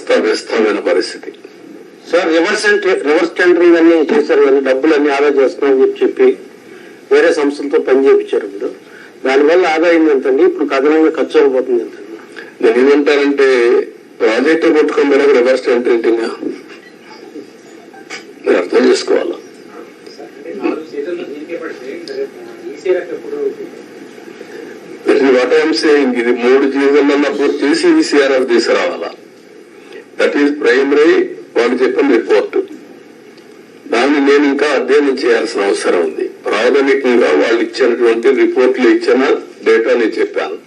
అస్తవ్యస్తమైన పరిస్థితి. Sir reverse tendering అన్ని చేశారు కానీ డబ్బులన్నీ ఆదా చేస్తున్నామని చెప్పి వేరే సంస్థలతో పని చేయించారు. ఇప్పుడు దానివల్ల ఆదాయం ఎంతండి, ఇప్పుడు అదనంగా ఖర్చు అయిపోతుంది ఎంత? నేను ఏమంటానంటే ప్రాజెక్టు కొట్టుకొని మీద రివర్స్ టెండరింగ్ మీరు అర్థం చేసుకోవాలా. వాట్ ఐఎమ్ సేయింగ్, ఇది 3 సీజన్లలో పూర్తి చేసి ఈసీఆర్ఎఫ్ తీసుకురావాలా. దట్ ఈస్ ప్రైమరీ వాళ్ళు చెప్పిన రిపోర్టు. దాన్ని నేను ఇంకా అధ్యయనం చేయాల్సిన అవసరం ఉంది. ప్రాథమికంగా వాళ్ళు ఇచ్చినటువంటి రిపోర్ట్లు ఇచ్చిన డేటా నేను చెప్పాను.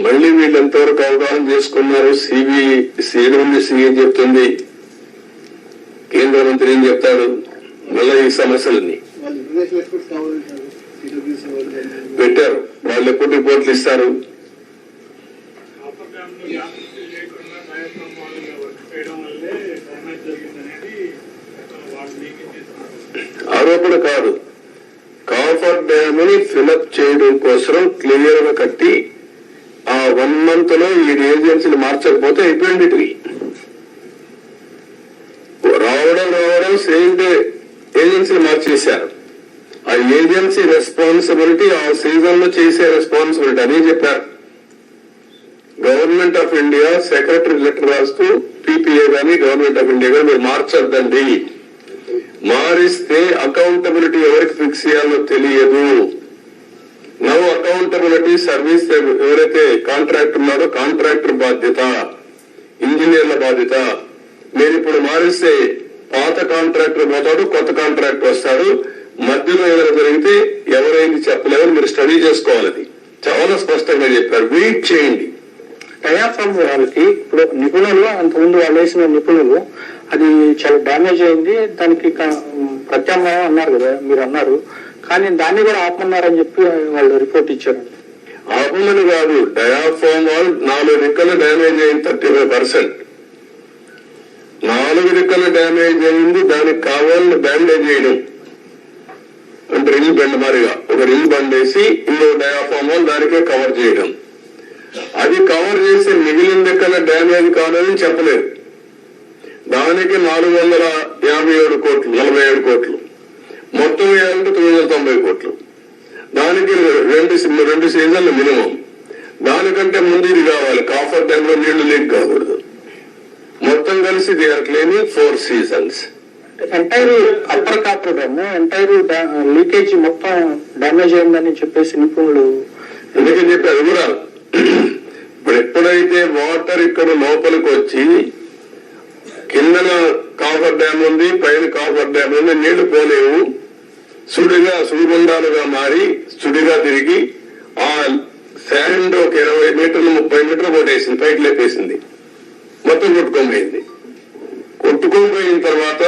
మళ్ళీ వీళ్ళు ఎంతవరకు అవగాహన చేసుకున్నారు, సిఏ చెప్తుంది, కేంద్ర మంత్రి ఏం చెప్తాడు, మళ్ళీ ఈ సమస్యలన్నీ పెట్టారు. వాళ్ళు ఎప్పుడు రిపోర్ట్లు ఇస్తారు? ఆరోపణ కాదు, కాఫర్ డ్యామ్ ని ఫిలప్ చేయడం కోసం క్లియర్ గా కట్టి ఆ 1 month లో ఈ ఏజెన్సీలు మార్చకపోతే అయిపోయింది. రావడం సేమ్ డే ఏజెన్సీలు మార్చేశారు. ఆ ఏజెన్సీ రెస్పాన్సిబిలిటీ ఆ సీజన్ లో చేసే రెస్పాన్సిబిలిటీ అదే చెప్పారు. Government of India secretary letter రాస్తూ పీపీఏ గానీ గవర్నమెంట్ ఆఫ్ ఇండియా గానీ మీరు మార్చొద్దండి, మారిస్తే అకౌంటబిలిటీ ఎవరికి ఫిక్స్ చేయాలో తెలియదు. నో అకౌంటబిలిటీ సర్వీస్ ఎవరైతే కాంట్రాక్టర్ ఉన్నారో కాంట్రాక్టర్ బాధ్యత, ఇంజనీర్ల బాధ్యత. మీరు ఇప్పుడు మారిస్తే పాత కాంట్రాక్టర్ పోతాడు, కొత్త కాంట్రాక్టర్ వస్తాడు, మధ్యలో ఏదైనా జరిగితే ఎవరైంది చెప్పలేదని మీరు స్టడీ చేసుకోవాలి. అది చాలా స్పష్టంగా చెప్పారు. వెయిట్ చేయండి. డయాఫ్రామ్ వాళ్ళకి ఇప్పుడు నిపుణులు అంతకుముందు వాళ్ళు వేసిన నిపుణులు అది చాలా డ్యామేజ్ అయింది, దానికి ప్రత్యామ్నాయం అన్నారు కదా మీరు అన్నారు, కానీ దాన్ని కూడా ఆపమన్నారని చెప్పి వాళ్ళు రిపోర్ట్ ఇచ్చారు. ఆపమని కాదు, డయాఫ్రామ్ వాల్ 4 రిక్కలు డ్యామేజ్ అయింది, 35%. 4 రిక్కలు డ్యామేజ్ అయింది, దానికి కావాలని బ్యాండేజ్ చేయడం అంటే రింగ్ బెండ్ మారిగా ఒక రింగ్ బండేసి ఇంకో డయాఫ్రామ్ వాల్ దానికే కవర్ చేయడం. అది కవర్ చేసి మిగిలిన రిక్కల డ్యామేజ్ కావాలని చెప్పలేదు. దానికి 457 కోట్లు, 47 కోట్లు, మొత్తం వేయాలంటే 990 కోట్లు. దానికి 2 సీజన్లు మినిమం. దానికంటే ముందు ఇది కావాలి, కాఫర్ డ్యామ్ లో నీళ్లు లీక్ కాకూడదు. మొత్తం కలిసి they are claiming 4 seasons. Entire upper coffer dam entire leakage మొత్తం డ్యామేజ్ అయిందని చెప్పేసి నిపుణులు ఎందుకని చెప్పారు వివరాలు. ఇప్పుడు ఎప్పుడైతే వాటర్ ఇక్కడ లోపలికి వచ్చి కిందన కాఫర్ డ్యామ్ ఉంది, పైన కాఫర్ డ్యామ్ ఉంది, నీళ్లు పోలేవు, సుడిగుండాలుగా మారి సుడిగా తిరిగి ఆ శాండ్ ఒక 20 మీటర్లు 30 మీటర్లు కొట్టేసింది, పైకి లేపేసింది, మొత్తం కొట్టుకోపోయింది. కొట్టుకోపోయిన తర్వాత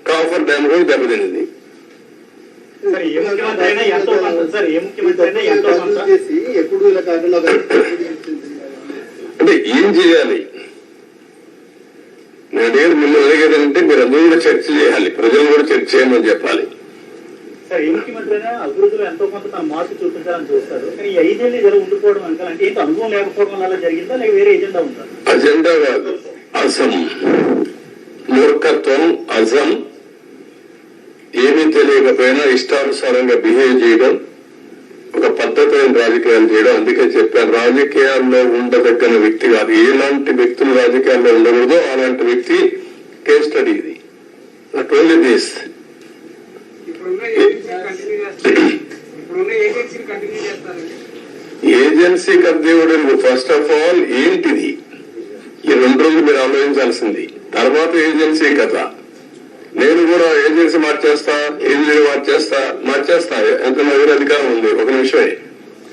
కాఫర్ డ్యామ్ కూడా దెబ్బతింది. అంటే ఏం చేయాలి? నేను మిమ్మల్ని అడిగేదంటే మీరు అందరూ కూడా చర్చ చేయాలి, ప్రజలు కూడా చర్చ చేయమని చెప్పాలి. సార్ ఏ ముఖ్యమంత్రి అయినా అభివృద్ధిలో ఎంతో కొంత తన మార్పు చూపించాలని చూస్తారు, కానీ 5 ఏళ్ళు ఇలా ఉండిపోవడం అంటే ఏంటి అనుభవం లేకపోవడం వల్ల జరిగిందా లేక వేరే ఎజెండా ఉందా? అజెండా కాదు, అసం, మూర్ఖత్వం, అజం, ఏమీ తెలియకపోయినా ఇష్టానుసారంగా బిహేవ్ చేయడం, ఒక పద్ధతైన రాజకీయాలు చేయడం. అందుకే చెప్పాను, రాజకీయాల్లో ఉండదగ్గన వ్యక్తి కాదు. ఎలాంటి వ్యక్తులు రాజకీయాల్లో ఉండకూడదో అలాంటి వ్యక్తి కేస్ స్టడీ ఇది. Not only this. Agency continue. First of all ఏంటిది? ఈ 2 రోజులు మీరు ఆలోచించాల్సింది. తర్వాత ఏజెన్సీ కథ. నేను కూడా ఏజెన్సీ మార్చేస్తా ఎంత నా దగ్గర అధికారం ఉంది, ఒక నిమిషమే.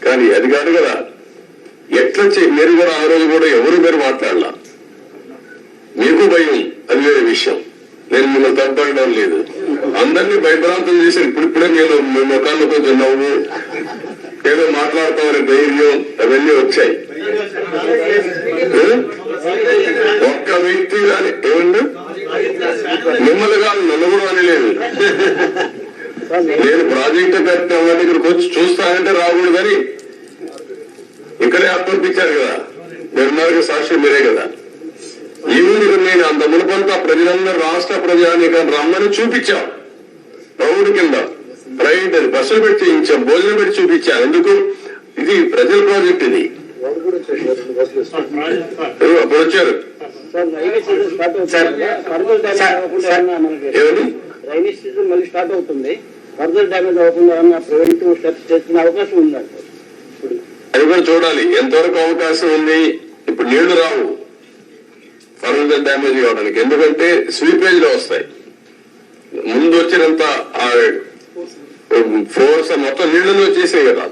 కానీ అది కాదు కదా, ఎట్లా మీరు కూడా ఆ రోజు కూడా ఎవరు మీరు మాట్లాడాల, మీకు భయం, అది వేరే విషయం. నేను మిమ్మల్ని తప్పడం లేదు, అందరినీ భయభ్రాంతం చేశారు. ఇప్పుడిప్పుడే నేను మీ ముఖాల్లో కొంచెం నవ్వు, ఏదో మాట్లాడతామని ధైర్యం, అవన్నీ వచ్చాయి. ఒక్క వ్యక్తి కానీ ఏమండి మిమ్మల్ని కాదు నన్ను కూడా అనలేదు. నేను ప్రాజెక్టు కట్టిన వాళ్ళ దగ్గరకు వచ్చి చూస్తానంటే రాకూడదని ఇక్కడే అప్పగించారు కదా, నిర్మాణకు సాక్షి మీరే కదా. ఈ గా ప్రజలందరూ రాష్ట్ర ప్రజానీకం రమ్మని చూపించాం. ప్రౌఢ కింద ప్రైవేట్ బస్సులు పెట్టి చేయించాం, భోజనం పెట్టి చూపించాం. ఎందుకు? ఇది ప్రజల ప్రాజెక్ట్. ఇది అప్పుడు వచ్చారు ఏమని రైనీ సీజన్ మళ్ళీ స్టార్ట్ అవుతుంది, ఫర్దర్ డ్యామేజ్ అవ్వకుండా ప్రివెంటివ్ స్టెప్స్ చేసుకునే అవకాశం ఉందండి. అది కూడా చూడాలి ఎంతవరకు అవకాశం ఉంది. ఇప్పుడు నీళ్లు రావు ఫర్దర్ డ్యామేజ్ కావడానికి, ఎందుకంటే స్వీపేజ్ లో వస్తాయి. ముందు వచ్చినంత ఫోర్స్ మొత్తం నీళ్లలో వచ్చేసాయి కదా,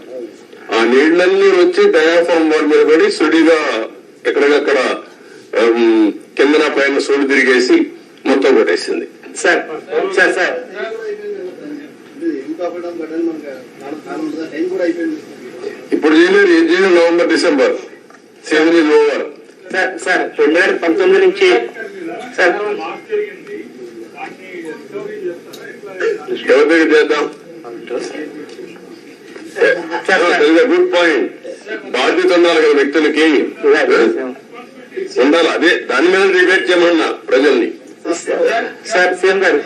ఆ నీళ్లన్నీ వచ్చి డయాఫామ్ వాల్ మీద పడి సుడిగా ఎక్కడికక్కడ కిందన పైన సుడి తిరిగేసి మొత్తం కొట్టేసింది. సార్ సార్ సార్ ఇప్పుడు చేయలేరు, ఏం చేయలేదు. November December season is over. Sir 2019 నుంచి సార్ ఎవరి దగ్గర చేద్దాం? Good point. బాధ్యత ఉండాలి కదా వ్యక్తులకి, ఉండాలి. అదే దాని మీద డిబేట్ చేయమన్నా ప్రజల్ని. సార్ సీఎం గారు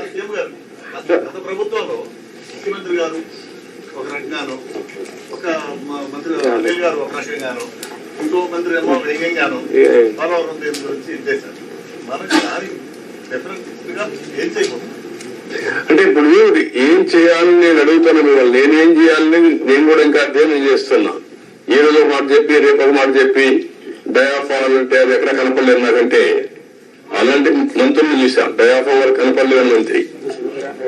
గత ప్రభుత్వంలో ముఖ్యమంత్రి గారు ఒక రకంగాను, ఒక మంత్రి అనిల్ గారు ఒక రకంగాను, ఇంకో మంత్రి ఏమో వేగంగాను పోలవరం దీని గురించి చేశారు. మనకి దానికి డిఫరెంట్ గా ఏం చేయకూడదు అంటే ఇప్పుడు ఏం చేయాలని నేను అడుగుతాను మిమ్మల్ని. నేనేం చేయాలని నేను కూడా ఇంకా అధ్యయనం చేస్తున్నా. ఈ రోజు ఒక మాట చెప్పి రేపు ఒక మాట చెప్పి డయాఫాల్ అంటే అది ఎక్కడ కనపడలేదు నాకంటే. అలాంటి మంత్రులు చూసాం, డయాఫామ్ వరకు కనపడలేదు మంత్రి.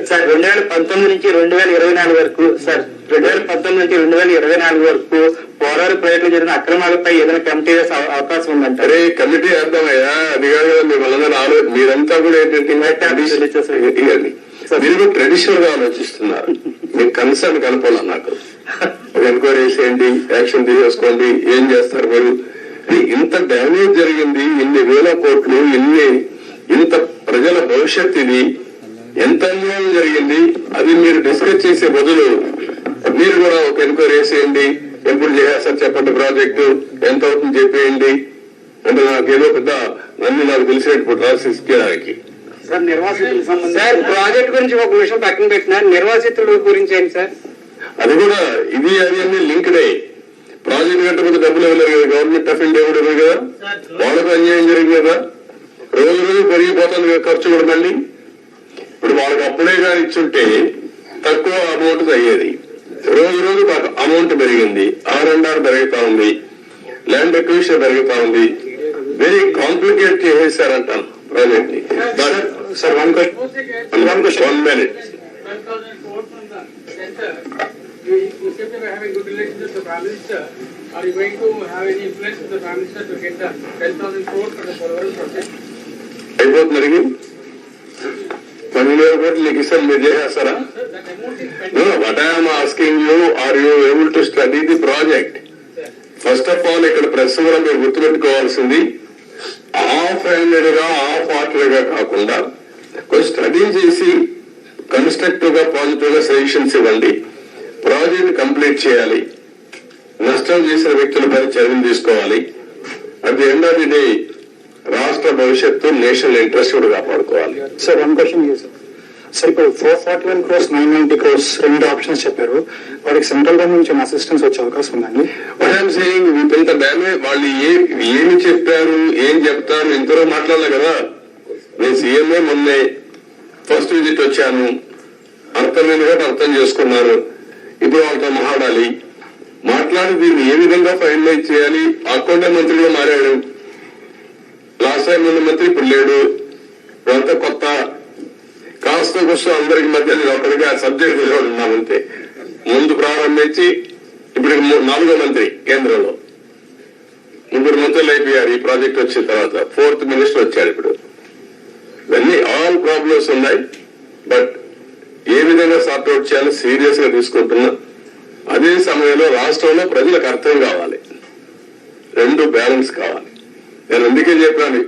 సార్ 2019 నుంచి 2024 వరకు సార్ 2019 నుంచి 2024 వరకు పోరారు ప్రయత్నం జరిగిన అక్రమాలపై ఏదైనా కమిటీ వేసే అవకాశం ఉందంటే? అరే కమిటీ వేద్దామయ్యా, అది కాదు కదా మిమ్మల్ని మీరంతా కూడా ఏంటంటే మీరు కూడా ట్రెడిషనల్ గా ఆలోచిస్తున్నారు. మీకు కన్సర్న్ కనపడాల నాకు. ఎంక్వైరీ చేయండి, యాక్షన్ తీసేసుకోండి, ఏం చేస్తారు మీరు? ఇంత డ్యామేజ్ జరిగింది, ఇన్ని వేల కోట్లు, ఇంత ప్రజల భవిష్యత్, ఇది ఎంత అన్యాయం జరిగింది. అది మీరు డిస్కస్ చేసే బదులు మీరు కూడా ఒక ఎంక్వైరీ చేసేయండి, ఎప్పుడు చేసేస్తారు చెప్పండి, ప్రాజెక్టు ఎంత అవుతుంది చెప్పేయండి అంటే నాకేదో పెద్ద అన్ని నాకు తెలిసినట్టు రాసికి. సార్ నిర్వాసితులకు సంబంధించి సార్ ప్రాజెక్ట్ గురించి ఒక విషయం పక్కన పెట్టినా, నిర్వాసితుల గురించి ఏంటి సార్? అది కూడా ఇది అది అన్ని లింక్డ్ అయ్యి ప్రాజెక్ట్ కట్టకపోతే డబ్బులు ఇవ్వలేరు కదా, గవర్నమెంట్ ఆఫ్ ఇండియా కూడా ఇవ్వరు కదా, వాళ్ళకు అన్యాయం జరిగింది కదా, రోజు రోజు పెరిగిపోతుంది కదా ఖర్చు కూడా. మళ్ళీ ఇప్పుడు వాళ్ళకి అప్పుడే కానీ ఇచ్చుంటే తక్కువ అమౌంట్ అయ్యేది, రోజు రోజు అమౌంట్ పెరిగింది, R&R పెరుగుతా ఉంది, ల్యాండ్ ఎక్విజిషన్ పెరుగుతా ఉంది. వెరీ కాంప్లికేట్ చేసేసారంటాను ప్రాజెక్ట్ ని. Sir one minute. You seem to be having good relations with the Prime Minister. Are you going to have any influence with the Prime Minister to get the 10,000 crores for the Polavaram project? అయిపోతుంది 10,000 కోట్లు నీకు ఇస్తాను, మీరు చేసేస్తారా? Sir, that amount is pending. What I'm asking you, are you able to study the project? First of all ఇక్కడ press కూడా మీరు గుర్తుపెట్టుకోవాల్సింది, హాఫ్ హ్యాండెడ్ గా హాఫ్ హార్టెడ్ గా కాకుండా కొంచెం స్టడీ చేసి కన్స్ట్రక్టివ్ గా పాజిటివ్ గా సజెషన్స్ ఇవ్వండి. ప్రాజెక్ట్ కంప్లీట్ చేయాలి, నష్టం చేసిన వ్యక్తులపై చర్యలు తీసుకోవాలి. At the end of the day రాష్ట్ర భవిష్యత్తు, నేషనల్ ఇంట్రెస్ట్ కూడా కాపాడుకోవాలి. సార్ వన్ క్వశ్చన్ చేశారు సార్, ఇప్పుడు 441 crores 990 crores రెండు ఆప్షన్స్ చెప్పారు, వాడికి సెంట్రల్ గవర్నమెంట్ నుంచి అసిస్టెన్స్ వచ్చే అవకాశం ఉందండి? వాట్ ఐఎమ్ సేయింగ్, ఇంత డ్యామేజ్ వాళ్ళు ఏమి చెప్పారు, ఏం చెప్తారు, ఇంతవరకు మాట్లాడలే కదా. నేను సీఎంఏ మొన్నే ఫస్ట్ విజిట్ వచ్చాను, అర్థమైంది కాబట్టి అర్థం చేసుకున్నాను. ఇప్పుడు వాళ్ళతో మాట్లాడి దీన్ని ఏ విధంగా ఫైనలైజ్ చేయాలి. అకౌంట్ మంత్రిగా మారాడు, లాస్ట్ టైం ఉన్న మంత్రి ఇప్పుడు లేడు, ఇదంతా కొత్త. కాస్త కోసం అందరికి మధ్య నేను ఒకరికి ఆ సబ్జెక్ట్ ఉన్నామంతే. ముందు ప్రారంభించి ఇప్పుడు 4వ మంత్రి కేంద్రంలో, 3 మంత్రులు అయిపోయారు ఈ ప్రాజెక్ట్ వచ్చిన తర్వాత. 4th మినిస్టర్ వచ్చాడు ఇప్పుడు. ఇవన్నీ ఆల్ ప్రాబ్లమ్స్ ఉన్నాయి, బట్ ఏ విధంగా సార్ట్అవుట్ చేయాలో సీరియస్ గా తీసుకుంటున్నా. అదే సమయంలో రాష్ట్రంలో ప్రజలకు అర్థం కావాలి, రెండు బ్యాలెన్స్ కావాలి. నేను అందుకే చెప్పాను,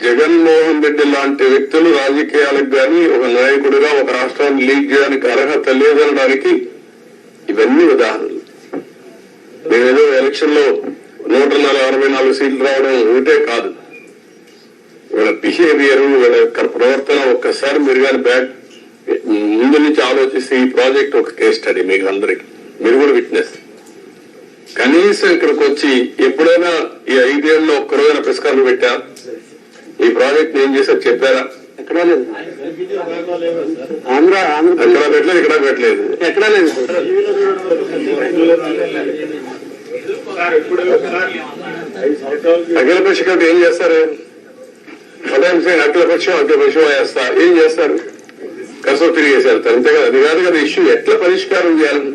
జగన్మోహన్ రెడ్డి లాంటి వ్యక్తులు రాజకీయాలకు గాని ఒక నాయకుడిగా ఒక రాష్ట్రాన్ని లీడ్ చేయడానికి అర్హత లేదనడానికి ఇవన్నీ ఉదాహరణలు. మేమేదో ఎలక్షన్ లో 164 సీట్లు రావడం ఒకటే కాదు, వీళ్ళ బిహేవియర్, వీళ్ళ యొక్క ప్రవర్తన ఒక్కసారి మీరు కానీ ముందు నుంచి ఆలోచిస్తే ఈ ప్రాజెక్ట్ ఒక కేస్ స్టడీ మీకు అందరికి, మీరు కూడా విట్నెస్. కనీసం ఇక్కడికి వచ్చి ఎప్పుడైనా ఈ 5 ఏళ్ళలో ఒక్కరోజైనా పురస్కారం పెట్టా ఈ ప్రాజెక్ట్ ఏం చేశారు చెప్పారా? ఎక్కడా లేదు. ఆంధ్ర అక్కడ పెట్టలేదు, ఇక్కడ పెట్టలేదు, ఎక్కడా లేదు. అఖిల పక్ష కమిటీ ఏం చేస్తారు? అఖిల పక్షం వేస్తా ఏం చేస్తారు? కసో తిరిగేశారు అంతే కదా. అది కాదు కదా ఇష్యూ, ఎట్లా పరిష్కారం చేయాలి?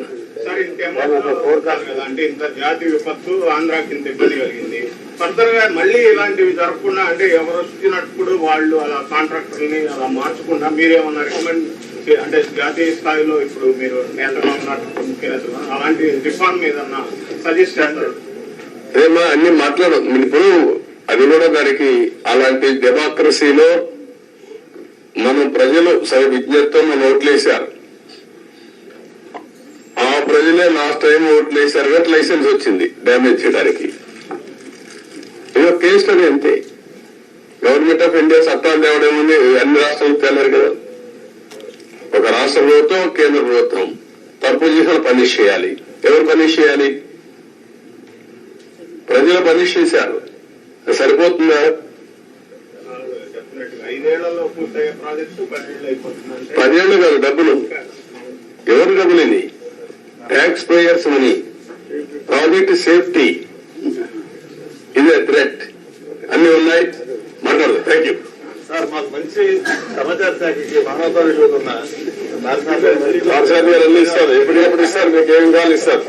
సార్ ఇంకేమో కదా అంటే ఇంత జాతి విపత్తు ఆంధ్రాకి ఇంత ఇబ్బంది కలిగింది. ఫర్దర్ గా మళ్ళీ ఇలాంటివి జరగకుండా అంటే ఎవరు వచ్చినప్పుడు వాళ్ళు అలా కాంట్రాక్టర్ని అలా మార్చకుండా మీరేమన్నా రికమెండ్ అంటే జాతీయ స్థాయిలో ఇప్పుడు మీరు నేతగా ఉన్నట్టు ముఖ్యనేతలు అలాంటి రిఫార్మ్ ఏదన్నా సజెస్ట్ చేస్తారు? అదేమా అన్ని మాట్లాడదు ఇప్పుడు. అది కూడా దానికి అలాంటి డెమోక్రసీలో మనం ప్రజలు సరే విజ్ఞతతో మనం ఓట్లేశారు, ఆ ప్రజలే లాస్ట్ టైం ఓట్లు వేశారు కాబట్టి లైసెన్స్ వచ్చింది డ్యామేజ్ చేయడానికి. ఇదో కేసు అది అంతే. గవర్నమెంట్ ఆఫ్ ఇండియా చట్టాలు తేవడేముంది, అన్ని రాష్ట్రాలు తేలేరు కదా. ఒక రాష్ట్ర ప్రభుత్వం, కేంద్ర ప్రభుత్వం తప్పు చేసిన పనిష్ చేయాలి. ఎవరు పనిష్ చేయాలి? ప్రజలు పనిష్ చేశారు. సరిపోతుందా? 5 ఏళ్లలో పూర్తయ్యే ప్రాజెక్టు 10 ఏళ్ళు అయిపోతుంది. 10 ఏళ్ళు కాదు, డబ్బులు ఎవరు డబ్బులు? ఇది tax payers money. Project safety ఇదే థ్రెట్, అన్ని ఉన్నాయి. మాట్లాడదు. Thank you sir. మాకు మంచి సమాచార శాఖకి మానవతా విలువలు ఉన్న రాజశేఖర్ గారు అన్ని ఇస్తారు, ఎప్పటికప్పుడు ఇస్తారు, మీకు ఏం కావాలి ఇస్తారు.